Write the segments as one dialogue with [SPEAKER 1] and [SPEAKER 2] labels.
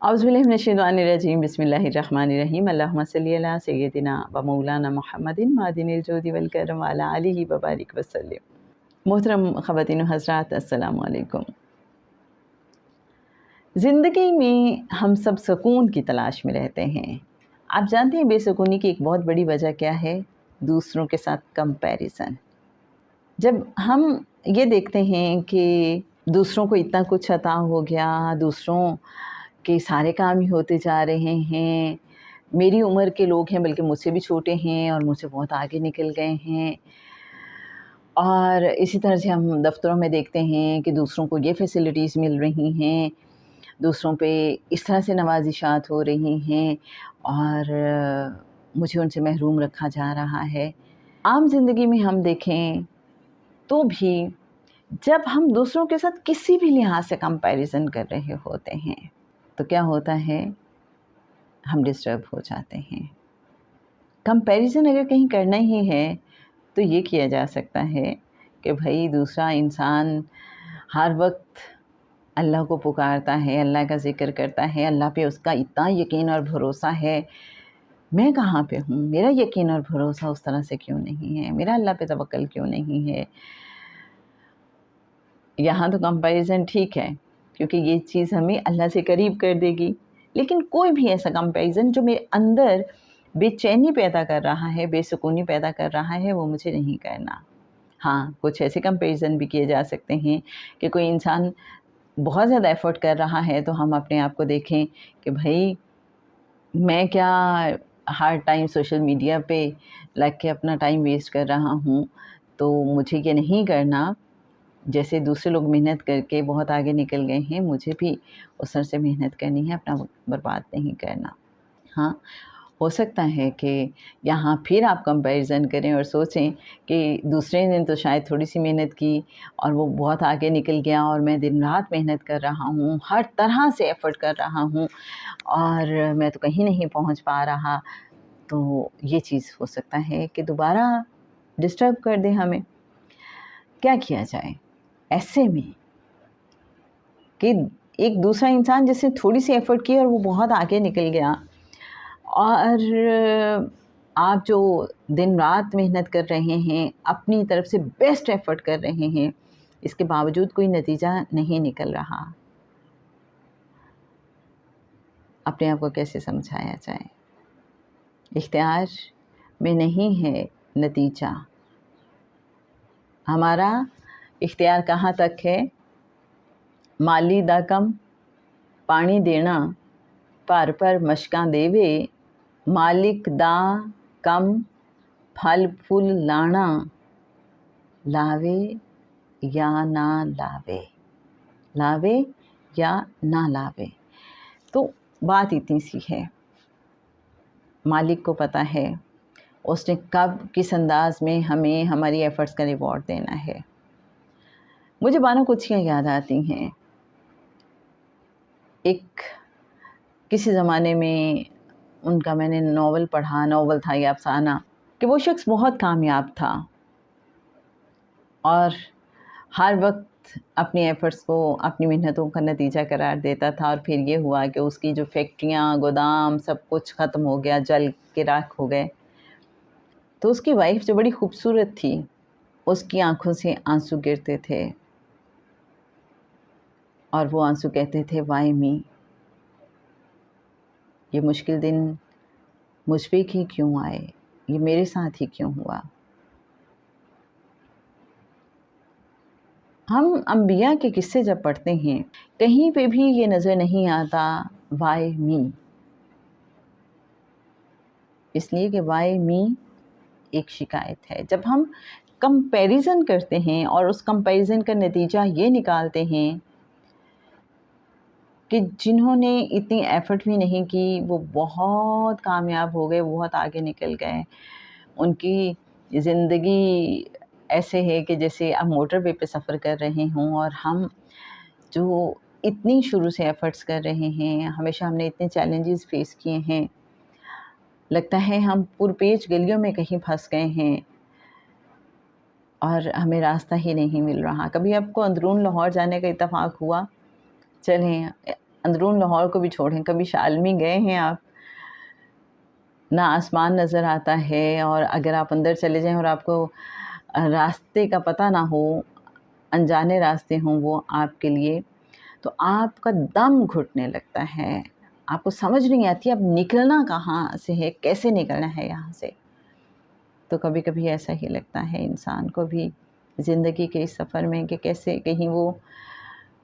[SPEAKER 1] اعوذ باللہ من الشیطان الرجیم، بسم اللہ الرحمن الرحیم، اللہم صلی علی سیدنا و مولانا محمد معدن الجود والکرم وعلی آلہ وبارک وسلم۔ محترم خواتین و حضرات، السلام علیکم۔ زندگی میں ہم سب سکون کی تلاش میں رہتے ہیں۔ آپ جانتے ہیں بے سکونی کی ایک بہت بڑی وجہ کیا ہے؟ دوسروں کے ساتھ کمپیریزن۔ جب ہم یہ دیکھتے ہیں کہ دوسروں کو اتنا کچھ عطا ہو گیا، دوسروں کے سارے کام ہی ہوتے جا رہے ہیں، میری عمر کے لوگ ہیں بلکہ مجھ سے بھی چھوٹے ہیں اور مجھ سے بہت آگے نکل گئے ہیں، اور اسی طرح سے ہم دفتروں میں دیکھتے ہیں کہ دوسروں کو یہ فیسلٹیز مل رہی ہیں، دوسروں پہ اس طرح سے نوازشات ہو رہی ہیں اور مجھے ان سے محروم رکھا جا رہا ہے۔ عام زندگی میں ہم دیکھیں تو بھی جب ہم دوسروں کے ساتھ کسی بھی لحاظ سے کمپیریزن کر رہے ہوتے ہیں تو کیا ہوتا ہے؟ ہم ڈسٹرب ہو جاتے ہیں۔ کمپیریزن اگر کہیں کرنا ہی ہے تو یہ کیا جا سکتا ہے کہ بھائی دوسرا انسان ہر وقت اللہ کو پکارتا ہے، اللہ کا ذکر کرتا ہے، اللہ پہ اس کا اتنا یقین اور بھروسہ ہے، میں کہاں پہ ہوں؟ میرا یقین اور بھروسہ اس طرح سے کیوں نہیں ہے؟ میرا اللہ پہ توکل کیوں نہیں ہے؟ یہاں تو کمپیریزن ٹھیک ہے کیونکہ یہ چیز ہمیں اللہ سے قریب کر دے گی، لیکن کوئی بھی ایسا کمپیریزن جو میرے اندر بے چینی پیدا کر رہا ہے، بے سکونی پیدا کر رہا ہے، وہ مجھے نہیں کرنا۔ ہاں، کچھ ایسے کمپیریزن بھی کیے جا سکتے ہیں کہ کوئی انسان بہت زیادہ ایفرٹ کر رہا ہے تو ہم اپنے آپ کو دیکھیں کہ بھائی میں کیا ہر ٹائم سوشل میڈیا پہ لگ کے اپنا ٹائم ویسٹ کر رہا ہوں، تو مجھے یہ نہیں کرنا۔ جیسے دوسرے لوگ محنت کر کے بہت آگے نکل گئے ہیں، مجھے بھی اس طرح سے محنت کرنی ہے، اپنا وقت برباد نہیں کرنا۔ ہاں، ہو سکتا ہے کہ یہاں پھر آپ کمپیریزن کریں اور سوچیں کہ دوسرے نے تو شاید تھوڑی سی محنت کی اور وہ بہت آگے نکل گیا اور میں دن رات محنت کر رہا ہوں، ہر طرح سے ایفرٹ کر رہا ہوں اور میں تو کہیں نہیں پہنچ پا رہا۔ تو یہ چیز ہو سکتا ہے کہ دوبارہ ڈسٹرب کر دے ہمیں۔ کیا کیا جائے ایسے میں کہ ایک دوسرا انسان جس نے تھوڑی سی ایفرٹ کی اور وہ بہت آگے نکل گیا، اور آپ جو دن رات محنت کر رہے ہیں، اپنی طرف سے بیسٹ ایفرٹ کر رہے ہیں، اس کے باوجود کوئی نتیجہ نہیں نکل رہا، اپنے آپ کو کیسے سمجھایا جائے؟ اختیار میں نہیں ہے نتیجہ، ہمارا اختیار کہاں تک ہے؟ مالی دا کم پانی دینا پر پر مشکاں دیوے، مالک دا کم پھل پھول لانا، لاوے یا نہ لاوے، لاوے یا نہ لاوے۔ تو بات اتنی سی ہے، مالک کو پتہ ہے اس نے کب کس انداز میں ہمیں ہماری ایفرٹس کا ریوارڈ دینا ہے۔ مجھے بانو قدسیاں یاد آتی ہیں۔ ایک کسی زمانے میں ان کا میں نے ناول پڑھا، ناول تھا یا افسانہ، کہ وہ شخص بہت کامیاب تھا اور ہر وقت اپنی ایفرٹس کو، اپنی محنتوں کا نتیجہ قرار دیتا تھا، اور پھر یہ ہوا کہ اس کی جو فیکٹریاں، گودام، سب کچھ ختم ہو گیا، جل کے راکھ ہو گئے۔ تو اس کی وائف جو بڑی خوبصورت تھی، اس کی آنکھوں سے آنسو گرتے تھے اور وہ آنسو کہتے تھے، وائی می، یہ مشکل دن مجھ پہ ہی کیوں آئے، یہ میرے ساتھ ہی کیوں ہوا۔ ہم انبیاء کے قصے جب پڑھتے ہیں، کہیں پہ بھی یہ نظر نہیں آتا وائی می، اس لیے کہ وائی می ایک شکایت ہے۔ جب ہم کمپیریزن کرتے ہیں اور اس کمپیریزن کا نتیجہ یہ نکالتے ہیں کہ جنہوں نے اتنی ایفرٹ بھی نہیں کی وہ بہت کامیاب ہو گئے، بہت آگے نکل گئے، ان کی زندگی ایسے ہے کہ جیسے اب موٹر وے پہ سفر کر رہے ہوں، اور ہم جو اتنی شروع سے ایفرٹس کر رہے ہیں، ہمیشہ ہم نے اتنے چیلنجز فیس کیے ہیں، لگتا ہے ہم پرپیچ گلیوں میں کہیں پھنس گئے ہیں اور ہمیں راستہ ہی نہیں مل رہا۔ کبھی آپ کو اندرون لاہور جانے کا اتفاق ہوا؟ چلیں اندرون لاہور کو بھی چھوڑیں، کبھی شالمی گئے ہیں آپ؟ نہ آسمان نظر آتا ہے، اور اگر آپ اندر چلے جائیں اور آپ کو راستے کا پتہ نہ ہو، انجانے راستے ہوں وہ آپ کے لیے، تو آپ کا دم گھٹنے لگتا ہے، آپ کو سمجھ نہیں آتی اب نکلنا کہاں سے ہے، کیسے نکلنا ہے یہاں سے۔ تو کبھی کبھی ایسا ہی لگتا ہے انسان کو بھی زندگی کے اس سفر میں کہ کیسے کہیں وہ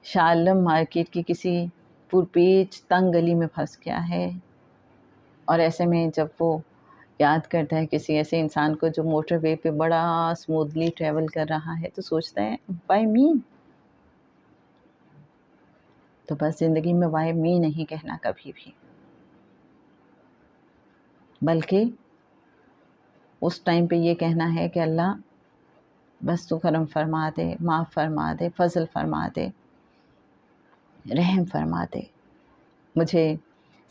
[SPEAKER 1] شاہ عالم مارکیٹ کی کسی پرپیچ تنگ گلی میں پھنس گیا ہے، اور ایسے میں جب وہ یاد کرتا ہے کسی ایسے انسان کو جو موٹر وے پہ بڑا اسموتھلی ٹریول کر رہا ہے، تو سوچتا ہے وائی می؟ تو بس زندگی میں وائی می نہیں کہنا کبھی بھی، بلکہ اس ٹائم پہ یہ کہنا ہے کہ اللہ بس تو کرم فرما دے، معاف فرما دے، فضل فرما دے، رحم فرما دے۔ مجھے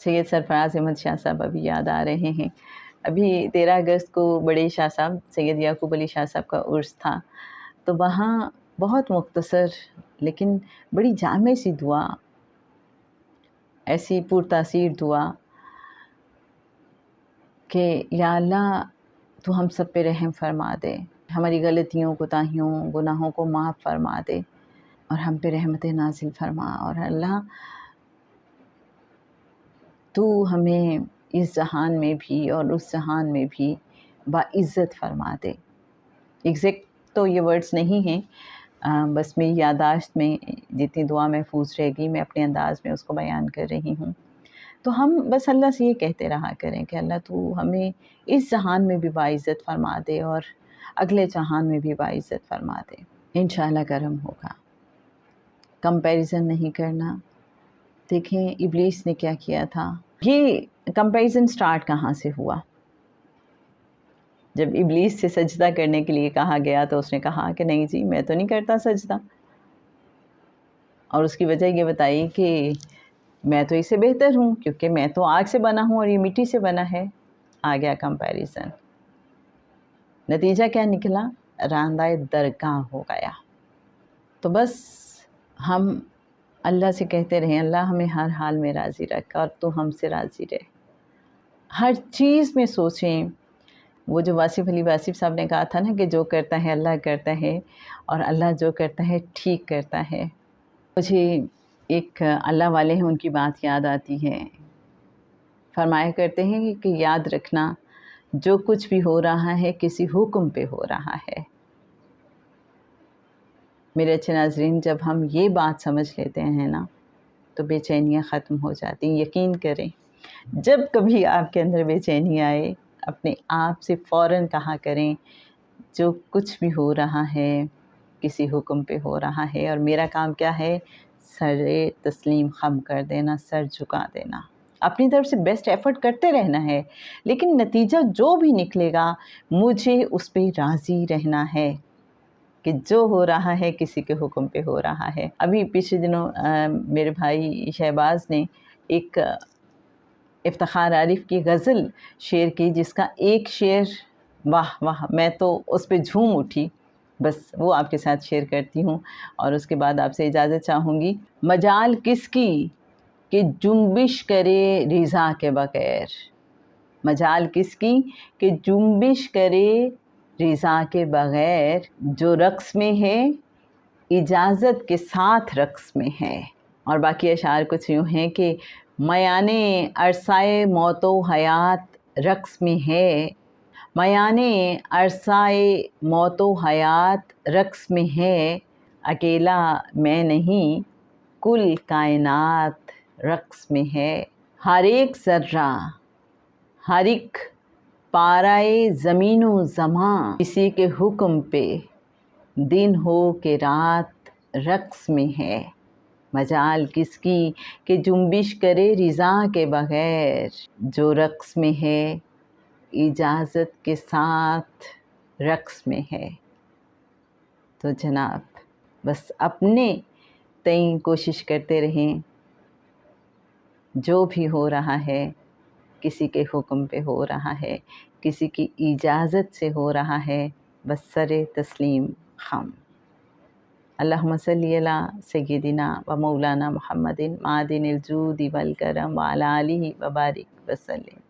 [SPEAKER 1] سید سرفراز احمد شاہ صاحب ابھی یاد آ رہے ہیں۔ ابھی 13 اگست کو بڑے شاہ صاحب سید یعقوب علی شاہ صاحب کا عرس تھا، تو وہاں بہت مختصر لیکن بڑی جامع سی دعا، ایسی پرتاثیر دعا کہ یا اللہ تو ہم سب پہ رحم فرما دے، ہماری غلطیوں کوتاہیوں گناہوں کو معاف فرما دے، اور ہم پہ رحمت نازل فرما، اور اللہ تو ہمیں اس جہان میں بھی اور اس جہان میں بھی باعزت فرما دے۔ ایگزیکٹ تو یہ ورڈز نہیں ہیں، بس میری یادداشت میں جتنی دعا محفوظ رہے گی میں اپنے انداز میں اس کو بیان کر رہی ہوں۔ تو ہم بس اللہ سے یہ کہتے رہا کریں کہ اللہ تو ہمیں اس جہان میں بھی باعزت فرما دے اور اگلے جہان میں بھی باعزت فرما دے، انشاءاللہ کرم ہوگا۔ کمپیریزن نہیں کرنا۔ دیکھیں ابلیس نے کیا کیا تھا، یہ کمپیریزن سٹارٹ کہاں سے ہوا؟ جب ابلیس سے سجدہ کرنے کے لیے کہا گیا تو اس نے کہا کہ نہیں جی میں تو نہیں کرتا سجدہ، اور اس کی وجہ یہ بتائی کہ میں تو اس سے بہتر ہوں کیونکہ میں تو آگ سے بنا ہوں اور یہ مٹی سے بنا ہے۔ آ گیا کمپیریزن، نتیجہ کیا نکلا؟ راندہ درگاہ ہو گیا۔ تو بس ہم اللہ سے کہتے رہیں اللہ ہمیں ہر حال میں راضی رکھ اور تو ہم سے راضی رہ۔ ہر چیز میں سوچیں، وہ جو واصف علی واصف صاحب نے کہا تھا نا کہ جو کرتا ہے اللہ کرتا ہے، اور اللہ جو کرتا ہے ٹھیک کرتا ہے۔ مجھے ایک اللہ والے ہیں ان کی بات یاد آتی ہے، فرمایا کرتے ہیں کہ یاد رکھنا جو کچھ بھی ہو رہا ہے کسی حکم پہ ہو رہا ہے۔ میرے اچھے ناظرین، جب ہم یہ بات سمجھ لیتے ہیں نا تو بے چینیاں ختم ہو جاتی ہیں۔ یقین کریں جب کبھی آپ کے اندر بے چینی آئے اپنے آپ سے فوراً کہا کریں جو کچھ بھی ہو رہا ہے کسی حکم پہ ہو رہا ہے، اور میرا کام کیا ہے؟ سر تسلیم خم کر دینا، سر جھکا دینا، اپنی طرف سے بیسٹ ایفرٹ کرتے رہنا ہے، لیکن نتیجہ جو بھی نکلے گا مجھے اس پہ راضی رہنا ہے کہ جو ہو رہا ہے کسی کے حکم پہ ہو رہا ہے۔ ابھی پچھلے دنوں میرے بھائی شہباز نے ایک افتخار عارف کی غزل شیئر کی جس کا ایک شعر واہ واہ، میں تو اس پہ جھوم اٹھی، بس وہ آپ کے ساتھ شیئر کرتی ہوں اور اس کے بعد آپ سے اجازت چاہوں گی۔ مجال کس کی کہ جنبش کرے رضا کے بغیر، مجال کس کی کہ جنبش کرے رضا کے بغیر، جو رقص میں ہے اجازت کے ساتھ رقص میں ہے۔ اور باقی اشعار کچھ یوں ہیں کہ میانے عرصۂ موت و حیات رقص میں ہے، میانے عرصۂ موت و حیات رقص میں ہے، اکیلا میں نہیں کل کائنات رقص میں ہے۔ ہر ایک ذرہ، ہر ایک پارائے زمین و زماں کسی کے حکم پہ دن ہو کہ رات رقص میں ہے، مجال کس کی کہ جنبش کرے رضا کے بغیر، جو رقص میں ہے اجازت کے ساتھ رقص میں ہے۔ تو جناب بس اپنے تئیں کوشش کرتے رہیں، جو بھی ہو رہا ہے کسی کے حکم پہ ہو رہا ہے، کسی کی اجازت سے ہو رہا ہے، بس سر تسلیم خم۔ اللہم صلی علی سیدنا و مولانا محمد معدن الجود والکرم وعلی آلہ وبارک وسلم.